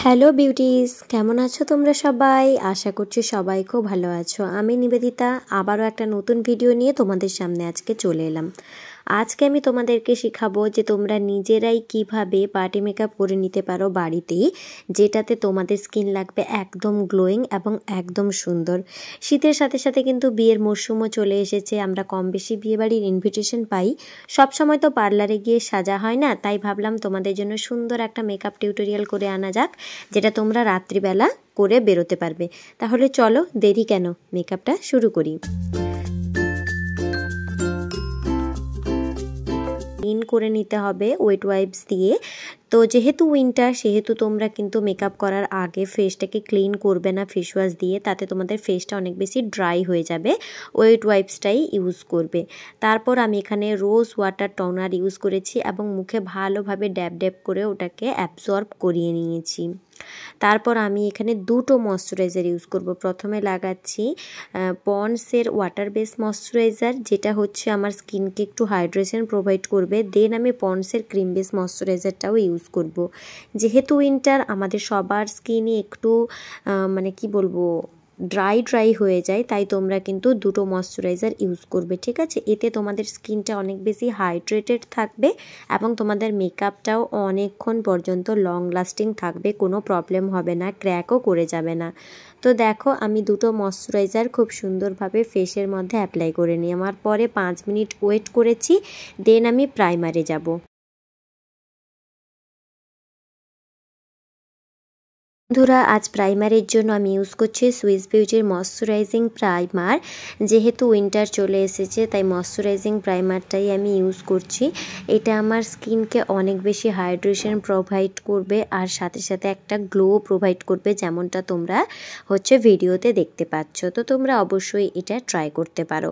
Hello beauties, কেমন আছো তোমরা সবাই? আশা করছি সবাই খুব ভালো আছো। আমি নিবেদিতা আবারও একটা নতুন ভিডিও নিয়ে তোমাদের সামনে আজকে চলে এলাম। আজকে আমি তোমাদেরকে শেখাবো যে তোমরা নিজেরাই কিভাবে পার্টি মেকআপ করে নিতে পারো বাড়িতেই, যেটাতে তোমাদের স্কিন লাগবে একদম গ্লোয়িং এবং একদম সুন্দর। শীতের সাথে সাথে কিন্তু বিয়ের মরশুমও চলে এসেছে। আমরা কম বেশি বিয়েবাড়ির ইনভিটেশন পাই। সবসময় তো পার্লারে গিয়ে সাজা হয় না, তাই ভাবলাম তোমাদের জন্য সুন্দর একটা মেকআপ টিউটোরিয়াল করে আনা যাক, যেটা তোমরা রাত্রিবেলা করে বেরোতে পারবে। তাহলে চলো দেরি কেন, মেকআপটা শুরু করি। ক্লিন করে নিতে হবে ওয়েট ওয়াইপস দিয়ে। তো যেহেতু উইন্টার, সেহেতু তোমরা কিন্তু মেকআপ করার আগে ফেসটাকে ক্লিন করবে না ফেস ওয়াশ দিয়ে, তাতে তোমাদের ফেসটা অনেক বেশি ড্রাই হয়ে যাবে। ওয়েট ওয়াইপসটাই ইউজ করবে। তারপর আমি এখানে রোজ ওয়াটার টোনার ইউজ করেছি এবং মুখে ভালোভাবে ড্যাব ড্যাব করে ওটাকে অ্যাবজর্ব করিয়ে নিয়েছি। তারপর আমি এখানে দুটো ময়শ্চারাইজার ইউজ করব। প্রথমে লাগাচ্ছি পন্ডসের ওয়াটার বেস ময়শ্চারাইজার, যেটা হচ্ছে আমার স্কিনকে একটু হাইড্রেশন প্রোভাইড করবে। দেন আমি পন্ডসের ক্রিম বেস ময়শ্চারাইজারটাও ইউজ করব। যেহেতু উইন্টার, আমাদের সবার স্কিনই একটু কি বলবো, ড্রাই হয়ে যায়, তাই তোমরা কিন্তু দুটো ময়শ্চারাইজার ইউজ করবে, ঠিক আছে? এতে তোমাদের স্কিনটা অনেক বেশি হাইড্রেটেড থাকবে এবং তোমাদের মেকআপটাও অনেকক্ষণ পর্যন্ত লং লাস্টিং থাকবে, কোনো প্রবলেম হবে না, ক্র্যাকও করে যাবে না। তো দেখো, আমি দুটো ময়শ্চারাইজার খুব সুন্দরভাবে ফেসের মধ্যে অ্যাপ্লাই করে নিই। আমার পরে 5 মিনিট ওয়েট করেছি, দেন আমি প্রাইমারে যাব। বন্ধুরা, আজ প্রাইমারের জন্য আমি ইউজ করছি সুইস বিউটির ময়শ্চারাইজিং প্রাইমার। যেহেতু উইন্টার চলে এসেছে, তাই ময়শ্চারাইজিং প্রাইমারটাই আমি ইউজ করছি। এটা আমার স্কিনকে অনেক বেশি হাইড্রেশন প্রোভাইড করবে আর সাথে সাথে একটা গ্লো প্রোভাইড করবে, যেমনটা তোমরা ভিডিওতে দেখতে পাচ্ছ। তো তোমরা অবশ্যই এটা ট্রাই করতে পারো।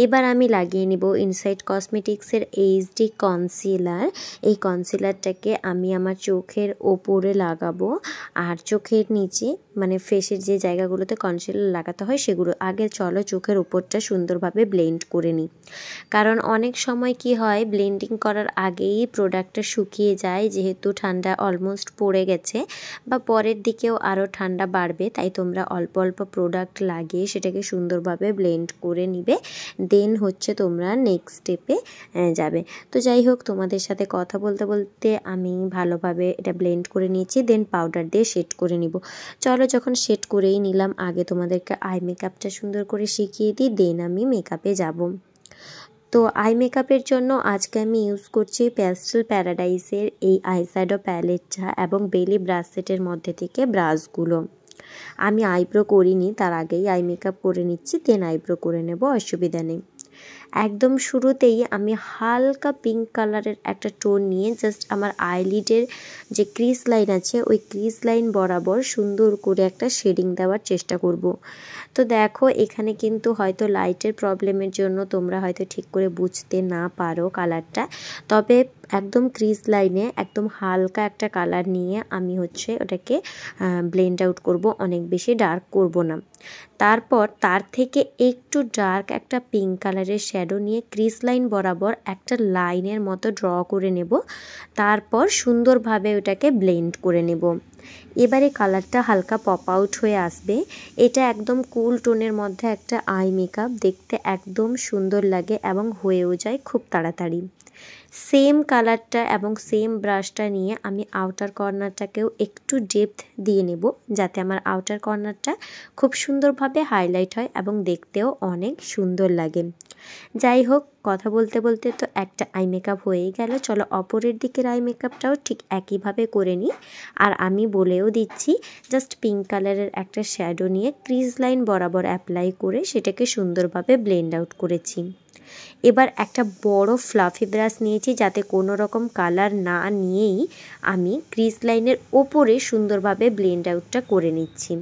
এবার আমি লাগিয়ে নিব ইনসাইড কসমেটিক্সের এইচডি কনসিলার। এই কনসিলারটাকে আমি আমার চোখের ওপরে লাগাবো, আর চোখের নিচে ফেসের যে জায়গাগুলোতে কনসিলার লাগাতে হয় সেগুলো আগে চলো চোখের উপরটা সুন্দরভাবে ব্লেন্ড করে নিই। কারণ অনেক সময় কি হয়, ব্লেন্ডিং করার আগেই প্রোডাক্টটা শুকিয়ে যায়, যেহেতু ঠান্ডা অলমোস্ট পড়ে গেছে বা পরের দিকেও আরও ঠান্ডা বাড়বে, তাই তোমরা অল্প অল্প প্রোডাক্ট লাগিয়ে সেটাকে সুন্দরভাবে ব্লেন্ড করে নিবে। দেন তোমরা নেক্সট স্টেপে যাবে। তো যাই হোক, তোমাদের সাথে কথা বলতে বলতে আমি ভালোভাবে এটা ব্লেন্ড করে নিয়েছি। দেন পাউডার দিয়ে শেড করে নিব। চলো, যখন শেড করেই নিলাম, আগে তোমাদেরকে আই মেকআপটা সুন্দর করে শিখিয়ে দিই, দেন আমি মেকআপে যাব। তো আই মেকআপের জন্য আজকে আমি ইউজ করছি প্যাস্টেল প্যারাডাইসের এই আইশ্যাডো প্যালেটটা এবং বেলি ব্রাশ সেটের মধ্যে থেকে ব্রাশগুলো। আমি আইব্রো করিনি, তার আগেই আই মেকআপ করে নিচ্ছি, দেন আইব্রো করে নেব, অসুবিধা নেই। একদম শুরুতেই আমি হালকা পিঙ্ক কালারের একটা টোন নিয়ে জাস্ট আমার আইলিডের যে ক্রিজ লাইন আছে, ওই ক্রিজ লাইন বরাবর সুন্দর করে একটা শেডিং দেওয়ার চেষ্টা করব। তো দেখো, এখানে কিন্তু হয়তো লাইটের প্রবলেমের জন্য তোমরা হয়তো ঠিক করে বুঝতে না পারো কালারটা, তবে একদম ক্রিজ লাইনে একদম হালকা একটা কালার নিয়ে আমি ওটাকে ব্লেন্ড আউট করব, অনেক বেশি ডার্ক করব না। তারপর তার থেকে একটু ডার্ক একটা পিঙ্ক কালারের শ্যাডো নিয়ে ক্রিজ লাইন বরাবর একটা লাইনের মতো ড্র করে নেব। তারপর সুন্দরভাবে ওটাকে ব্লেন্ড করে নেব। এবারে কালারটা হালকা পপ আউট হয়ে আসবে। এটা একদম কুল টোনের মধ্যে একটা আই মেকআপ, দেখতে একদম সুন্দর লাগে এবং হয়েও যায় খুব তাড়াতাড়ি। সেম কালারটা এবং সেম ব্রাশটা নিয়ে আমি আউটার কর্নারটাকেও একটু ডেপথ দিয়ে নেব, যাতে আমার আউটার কর্নারটা খুব সুন্দরভাবে হাইলাইট হয় এবং দেখতেও অনেক সুন্দর লাগে। যাই হোক, কথা বলতে বলতে তো একটা আই মেকআপ হয়েই গেল। চলো অপরের দিকের আই মেকআপটাও ঠিক একইভাবে করে নিই। আর আমি বলেও দিচ্ছি, জাস্ট পিঙ্ক কালারের একটা শ্যাডো নিয়ে ক্রিজ লাইন বরাবর অ্যাপ্লাই করে সেটাকে সুন্দরভাবে ব্লেন্ড আউট করেছি। এবার একটা বড় ফ্লাফি ব্রাশ নিয়েছি, যাতে কোনো রকম কালার না নিয়েই আমি ক্রিজ লাইনের ওপরে সুন্দরভাবে ব্লেন্ড আউটটা করে নিচ্ছি।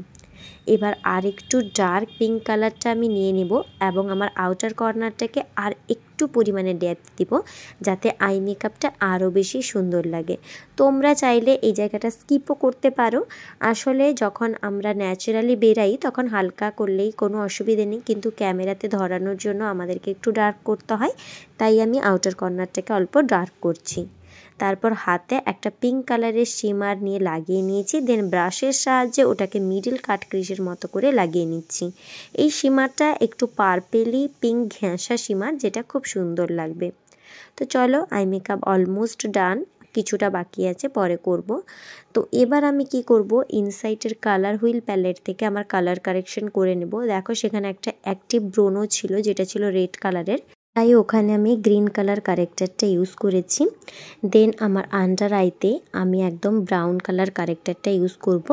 এবার আর একটু ডার্ক পিঙ্ক কালারটা আমি নিয়ে নেব এবং আমার আউটার কর্নারটাকে আর একটু পরিমাণে ডেপথ দিব, যাতে আই মেকআপটা আরও বেশি সুন্দর লাগে। তোমরা চাইলে এই জায়গাটা স্কিপও করতে পারো। আসলে যখন আমরা ন্যাচারালি বেরাই তখন হালকা করলেই কোনো অসুবিধে নেই, কিন্তু ক্যামেরাতে ধরানোর জন্য আমাদেরকে একটু ডার্ক করতে হয়, তাই আমি আউটার কর্নারটাকে অল্প ডার্ক করছি। তারপর হাতে একটা পিঙ্ক কালারের শিমার নিয়ে লাগিয়ে নিয়েছি। দেন ব্রাশের সাহায্যে ওটাকে মিডল কাট ক্রিজের মতো করে লাগিয়ে নিচ্ছি। এই শিমারটা একটু পার্পেলি পিঙ্ক ঘেঁষা শিমার, যেটা খুব সুন্দর লাগবে। তো চলো, আই মেকআপ অলমোস্ট ডান, কিছুটা বাকি আছে, পরে করব। তো এবার আমি কি করব, ইনসাইটের কালার হুইল প্যালেট থেকে আমার কালার কারেকশন করে নেব। দেখো সেখানে একটা অ্যাক্টিভ ব্রোনো ছিল, যেটা ছিল রেড কালারের, তাই ওখানে আমি গ্রিন কালার কারেক্টারটা ইউজ করেছি। দেন আমার আন্ডার আইতে আমি একদম ব্রাউন কালার কারেক্টারটা ইউজ করব।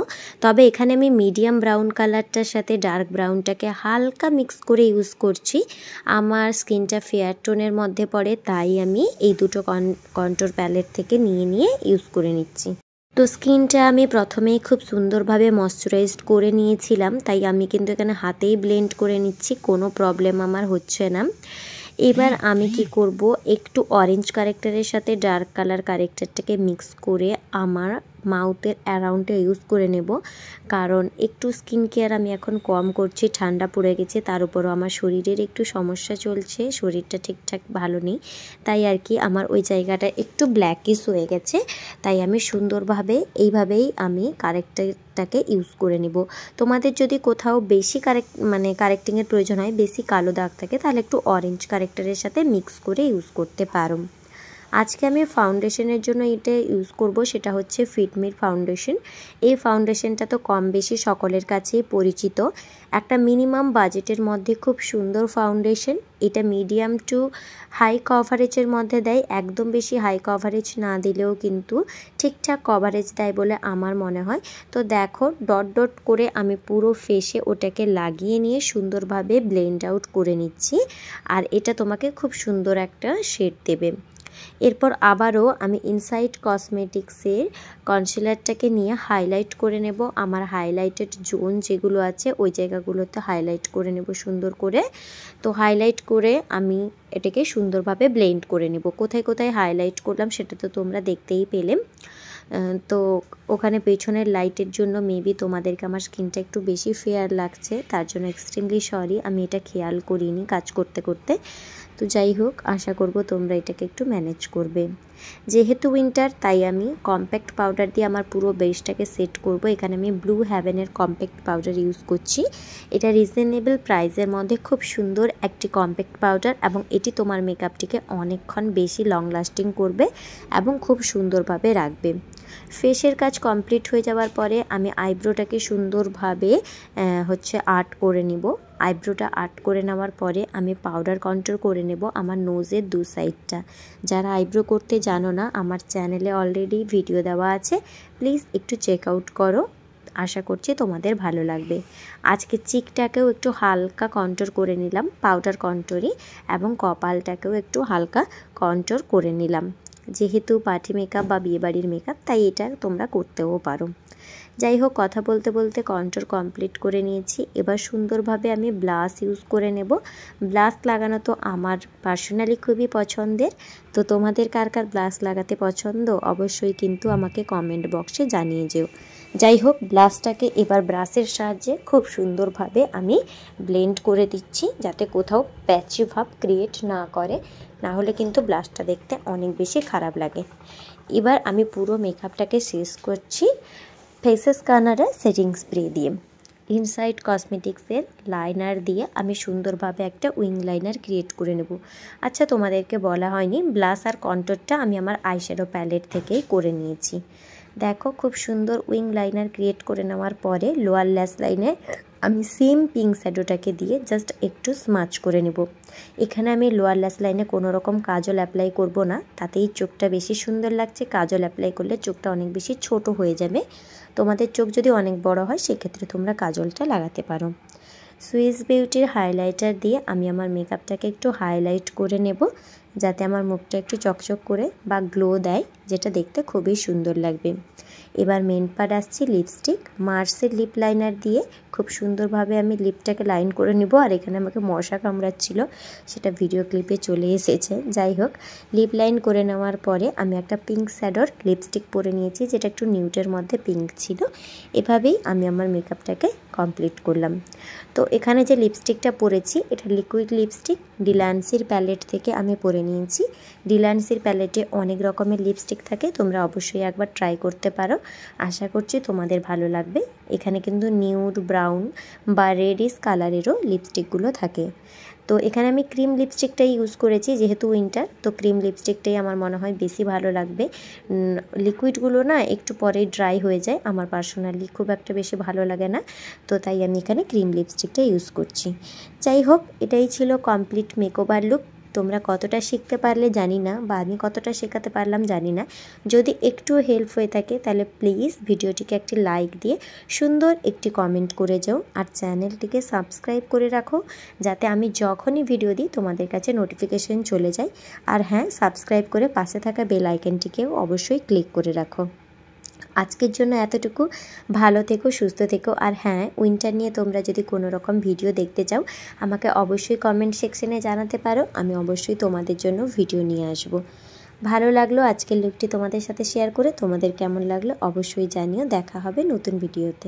তবে এখানে আমি মিডিয়াম ব্রাউন কালারটার সাথে ডার্ক ব্রাউনটাকে হালকা মিক্স করে ইউজ করছি। আমার স্কিনটা ফেয়ার টোনের মধ্যে পড়ে, তাই আমি এই দুটো কন্ট্রোর প্যালেট থেকে নিয়ে ইউজ করে নিচ্ছি। তো স্কিনটা আমি প্রথমেই খুব সুন্দরভাবে ময়শ্চারাইজড করে নিয়েছিলাম, তাই আমি কিন্তু এখানে হাতেই ব্লেন্ড করে নিচ্ছি, কোনো প্রবলেম আমার হচ্ছে না। এবার আমি কি করব, একটু অরেঞ্জ কারেক্টারের সাথে ডার্ক কালার কারেক্টারটাকে মিক্স করে আমার মাউথের অ্যারাউন্ডে ইউজ করে নেব। কারণ একটু স্কিন কেয়ার আমি এখন কম করছি, ঠান্ডা পড়ে গেছে, তার উপরও আমার শরীরের একটু সমস্যা চলছে, শরীরটা ঠিকঠাক ভালো নেই, তাই আর কি আমার ওই জায়গাটা একটু ব্ল্যাকিশ হয়ে গেছে। তাই আমি সুন্দরভাবে এইভাবেই আমি কারেক্টারটাকে ইউজ করে নিব। তোমাদের যদি কোথাও বেশি কারেক্টিংয়ের প্রয়োজন হয়, বেশি কালো দাগ থাকে, তাহলে একটু অরেঞ্জ কারেক্টারের সাথে মিক্স করে ইউজ করতে পারো। আজকে আমি ফাউন্ডেশনের জন্য এটা ইউজ করব, সেটা হচ্ছে ফিটমির ফাউন্ডেশন। এই ফাউন্ডেশনটা তো কম বেশি সকলের কাছেই পরিচিত, একটা মিনিমাম বাজেটের মধ্যে খুব সুন্দর ফাউন্ডেশন। এটা মিডিয়াম টু হাই কভারেজের মধ্যে দেয়, একদম বেশি হাই কভারেজ না দিলেও কিন্তু ঠিকঠাক কভারেজ দেয় বলে আমার মনে হয়। তো দেখো, ডট ডট করে আমি পুরো ফেসে ওটাকে লাগিয়ে নিয়ে সুন্দরভাবে ব্লেন্ড আউট করে নিচ্ছি, আর এটা তোমাকে খুব সুন্দর একটা শেড দেবে। এরপর আবারও আমি ইনসাইড কসমেটিক্সের কনসিলারটাকে নিয়ে হাইলাইট করে নেব। আমার হাইলাইটেড জোন যেগুলো আছে ওই জায়গাগুলোতে হাইলাইট করে নেব সুন্দর করে। তো হাইলাইট করে আমি এটাকে সুন্দরভাবে ব্লেন্ড করে নেব। কোথায় কোথায় হাইলাইট করলাম সেটা তো তোমরা দেখতেই পেলে। তো ওখানে পেছনের লাইটের জন্য মেবি তোমাদেরকে আমার স্কিনটা একটু বেশি ফেয়ার লাগছে, তার জন্য এক্সট্রিমলি সরি, আমি এটা খেয়াল করিনি কাজ করতে করতে। তো যাই হোক, আশা করব তোমরা এটাকে একটু ম্যানেজ করবে। যেহেতু উইন্টার, তাই আমি কম্প্যাক্ট পাউডার দিয়ে আমার পুরো বেসটাকে সেট করব। এখানে আমি ব্লু হ্যাভেনের কম্প্যাক্ট পাউডার ইউজ করছি। এটা রিজনেবল প্রাইসের মধ্যে খুব সুন্দর একটি কম্প্যাক্ট পাউডার, এবং এটি তোমার মেকআপটিকে অনেকক্ষণ বেশি লং লাস্টিং করবে এবং খুব সুন্দরভাবে রাখবে। ফেসের কাজ কমপ্লিট হয়ে যাওয়ার পরে আমি আইব্রোটাকে সুন্দরভাবে আর্ট করে নিব। আইব্রোটা আর্ট করে নেওয়ার পরে আমি পাউডার কন্ট্রোল করে নেব আমার নোজের দু সাইডটা। যারা আইব্রো করতে জানো না, আমার চ্যানেলে অলরেডি ভিডিও দেওয়া আছে, প্লিজ একটু চেক আউট করো, আশা করছি তোমাদের ভালো লাগবে। আজকে চিকটাকেও একটু হালকা কন্ট্রোর করে নিলাম পাউডার কন্ট্রোরই, এবং কপালটাকেও একটু হালকা কন্ট্রোর করে নিলাম। যেহেতু পার্টি মেকআপ বা বিয়েবাড়ির মেকআপ, তাই এটা তোমরা করতেও পারো। যাই হোক, কথা বলতে বলতে কন্ট্রোর কমপ্লিট করে নিয়েছি। এবার সুন্দরভাবে আমি ব্লাশ ইউজ করে নেব। ব্লাশ লাগানো তো আমার পার্সোনালি খুবই পছন্দের। তো তোমাদের কার কার ব্লাশ লাগাতে পছন্দ অবশ্যই কিন্তু আমাকে কমেন্ট বক্সে জানিয়ে যেও। যাই হোক, ব্লাশটাকে এবার ব্রাশের সাহায্যে খুব সুন্দরভাবে আমি ব্লেন্ড করে দিচ্ছি, যাতে কোথাও প্যাচি ভাব ক্রিয়েট না করে, না হলে কিন্তু ব্লাশটা দেখতে অনেক বেশি খারাপ লাগে। এবার আমি পুরো মেকআপটাকে শেষ করছি ফেসেস কার্নারের সেটিং স্প্রে দিয়ে। ইনসাইড কসমেটিক্সের লাইনার দিয়ে আমি সুন্দরভাবে একটা উইং লাইনার ক্রিয়েট করে নেব। আচ্ছা, তোমাদেরকে বলা হয়নি, ব্লাশ আর কন্ট্রোরটা আমি আমার আইশ্যাডো প্যালেট থেকেই করে নিয়েছি। দেখো, খুব সুন্দর উইং লাইনার ক্রিয়েট করে নেওয়ার পরে লোয়ার ল্যাশ লাইনে আমি সেম পিঙ্ক শ্যাডোটাকে দিয়ে জাস্ট একটু স্মাচ করে নেব। এখানে আমি লোয়ার ল্যাশ লাইনে কোনো রকম কাজল অ্যাপ্লাই করব না, তাতেই চোখটা বেশি সুন্দর লাগছে। কাজল অ্যাপ্লাই করলে চোখটা অনেক বেশি ছোট হয়ে যাবে। তোমাদের চোখ যদি অনেক বড় হয়, সেক্ষেত্রে তোমরা কাজলটা লাগাতে পারো। সুইস বিউটির হাইলাইটার দিয়ে আমি আমার মেকআপটাকে একটু হাইলাইট করে নেব, যাতে আমার মুখটা একটু চকচক করে বা গ্লো দেয়, যেটা দেখতে খুবই সুন্দর লাগবে। এবার মেন পার্ট আসছি লিপস্টিক। মার্সের লিপ লাইনার দিয়ে খুব সুন্দরভাবে আমি লিপটাকে লাইন করে নিব। আর এখানে আমাকে মশা কামড়াচ্ছিল, সেটা ভিডিও ক্লিপে চলে এসেছে। যাই হোক, লিপ লাইন করে নেওয়ার পরে আমি একটা পিঙ্ক শ্যাডোর লিপস্টিক পরে নিয়েছি, যেটা একটু নিউডের মধ্যে পিঙ্ক ছিল। এভাবেই আমি আমার মেকআপটাকে কমপ্লিট করলাম। তো এখানে যে লিপস্টিকটা পরেছি এটা লিকুইড লিপস্টিক, ডিলান্সির প্যালেট থেকে আমি পরে নিয়েছি। ডিলান্সির প্যালেটে অনেক রকমের লিপস্টিক থাকে, তোমরা অবশ্যই একবার ট্রাই করতে পারো, আশা করছি তোমাদের ভালো লাগবে। এখানে কিন্তু নিউড, ব্রাউন বা রেডিশ কালারেরও লিপস্টিকগুলো থাকে। তো এখানে আমি ক্রিম লিপস্টিকটাই ইউজ করেছি, যেহেতু উইন্টার, তো ক্রিম লিপস্টিকটাই আমার মনে হয় বেশি ভালো লাগবে। লিকুইডগুলো না একটু পরেই ড্রাই হয়ে যায়, আমার পার্সোনালি খুব একটা বেশি ভালো লাগে না, তো তাই আমি এখানে ক্রিম লিপস্টিকটা ইউজ করছি। যাই হোক, এটাই ছিল কমপ্লিট মেকওভার লুক। তোমরা কতটা শিখতে পারলে জানি না, বা আমি কতটা শেখাতে পারলাম জানি না। যদি একটু হেল্প হয়ে থাকে তাহলে প্লিজ ভিডিওটিকে একটি লাইক দিয়ে সুন্দর একটি কমেন্ট করে যাও, আর চ্যানেলটিকে সাবস্ক্রাইব করে রাখো, যাতে আমি যখনই ভিডিও দিই তোমাদের কাছে নোটিফিকেশন চলে যায়। আর হ্যাঁ, সাবস্ক্রাইব করে পাশে থাকা বেল আইকনটিকেও অবশ্যই ক্লিক করে রাখো। আজকের জন্য এতটুকু। ভালো থেকো, সুস্থ থেকো। আর হ্যাঁ, উইন্টার নিয়ে তোমরা যদি কোনো রকম ভিডিও দেখতে চাও আমাকে অবশ্যই কমেন্ট সেকশনে জানাতে পারো, আমি অবশ্যই তোমাদের জন্য ভিডিও নিয়ে আসব। ভালো লাগলো আজকের লুকটি তোমাদের সাথে শেয়ার করে, তোমাদের কেমন লাগলো অবশ্যই জানিও। দেখা হবে নতুন ভিডিওতে।